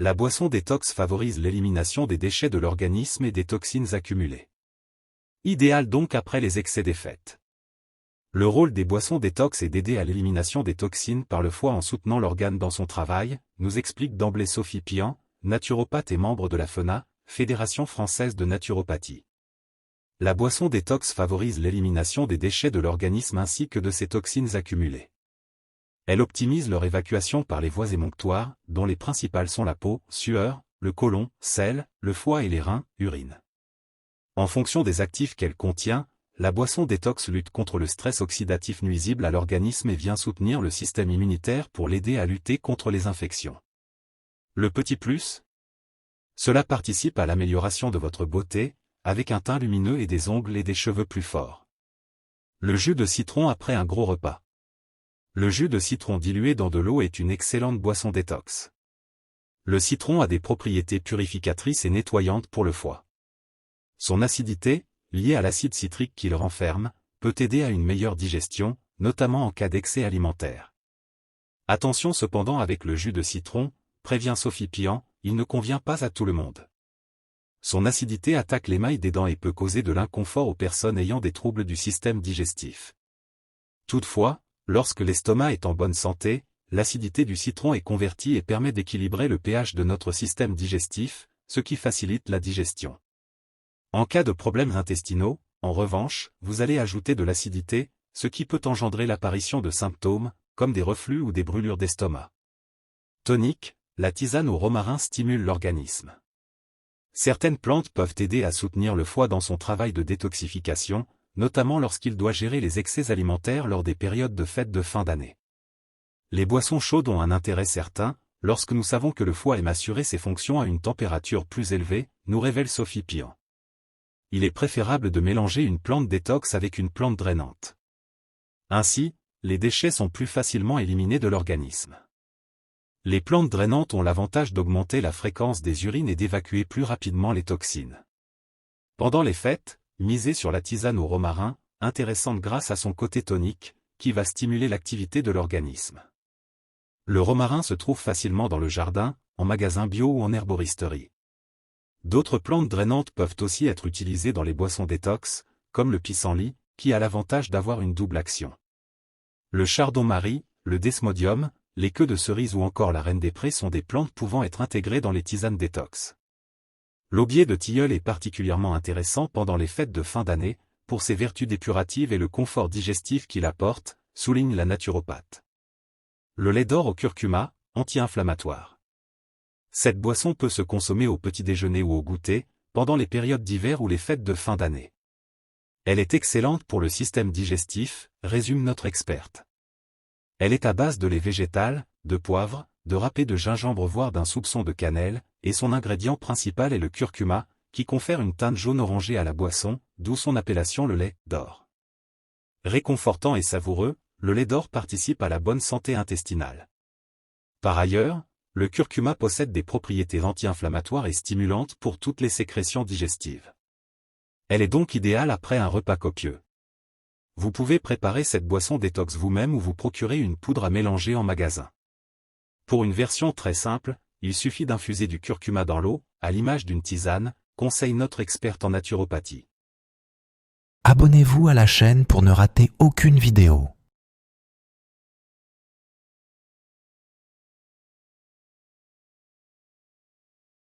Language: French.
La boisson détox favorise l'élimination des déchets de l'organisme et des toxines accumulées. Idéal donc après les excès des fêtes. Le rôle des boissons détox est d'aider à l'élimination des toxines par le foie en soutenant l'organe dans son travail, nous explique d'emblée Sophie Pian, naturopathe et membre de la FENA, Fédération française de naturopathie. La boisson détox favorise l'élimination des déchets de l'organisme ainsi que de ses toxines accumulées. Elle optimise leur évacuation par les voies émonctoires, dont les principales sont la peau, sueur, le côlon, selle, le foie et les reins, urine. En fonction des actifs qu'elle contient, la boisson détox lutte contre le stress oxydatif nuisible à l'organisme et vient soutenir le système immunitaire pour l'aider à lutter contre les infections. Le petit plus ? Cela participe à l'amélioration de votre beauté, avec un teint lumineux et des ongles et des cheveux plus forts. Le jus de citron après un gros repas. Le jus de citron dilué dans de l'eau est une excellente boisson détox. Le citron a des propriétés purificatrices et nettoyantes pour le foie. Son acidité, liée à l'acide citrique qu'il renferme, peut aider à une meilleure digestion, notamment en cas d'excès alimentaire. Attention cependant avec le jus de citron, prévient Sophie Pian, il ne convient pas à tout le monde. Son acidité attaque l'émail des dents et peut causer de l'inconfort aux personnes ayant des troubles du système digestif. Toutefois, lorsque l'estomac est en bonne santé, l'acidité du citron est convertie et permet d'équilibrer le pH de notre système digestif, ce qui facilite la digestion. En cas de problèmes intestinaux, en revanche, vous allez ajouter de l'acidité, ce qui peut engendrer l'apparition de symptômes, comme des reflux ou des brûlures d'estomac. Tonique, la tisane au romarin stimule l'organisme. Certaines plantes peuvent aider à soutenir le foie dans son travail de détoxification, notamment lorsqu'il doit gérer les excès alimentaires lors des périodes de fêtes de fin d'année. Les boissons chaudes ont un intérêt certain, lorsque nous savons que le foie aime assurer ses fonctions à une température plus élevée, nous révèle Sophie Pian. Il est préférable de mélanger une plante détox avec une plante drainante. Ainsi, les déchets sont plus facilement éliminés de l'organisme. Les plantes drainantes ont l'avantage d'augmenter la fréquence des urines et d'évacuer plus rapidement les toxines. Pendant les fêtes, misez sur la tisane au romarin, intéressante grâce à son côté tonique, qui va stimuler l'activité de l'organisme. Le romarin se trouve facilement dans le jardin, en magasin bio ou en herboristerie. D'autres plantes drainantes peuvent aussi être utilisées dans les boissons détox, comme le pissenlit, qui a l'avantage d'avoir une double action. Le chardon-marie, le desmodium, les queues de cerise ou encore la reine des prés sont des plantes pouvant être intégrées dans les tisanes détox. L'aubier de tilleul est particulièrement intéressant pendant les fêtes de fin d'année, pour ses vertus dépuratives et le confort digestif qu'il apporte, souligne la naturopathe. Le lait d'or au curcuma, anti-inflammatoire. Cette boisson peut se consommer au petit déjeuner ou au goûter, pendant les périodes d'hiver ou les fêtes de fin d'année. Elle est excellente pour le système digestif, résume notre experte. Elle est à base de lait végétal, de poivre, de râpé de gingembre voire d'un soupçon de cannelle, et son ingrédient principal est le curcuma, qui confère une teinte jaune-orangée à la boisson, d'où son appellation le lait d'or. Réconfortant et savoureux, le lait d'or participe à la bonne santé intestinale. Par ailleurs, le curcuma possède des propriétés anti-inflammatoires et stimulantes pour toutes les sécrétions digestives. Elle est donc idéale après un repas copieux. Vous pouvez préparer cette boisson détox vous-même ou vous procurer une poudre à mélanger en magasin. Pour une version très simple, il suffit d'infuser du curcuma dans l'eau, à l'image d'une tisane, conseille notre experte en naturopathie. Abonnez-vous à la chaîne pour ne rater aucune vidéo.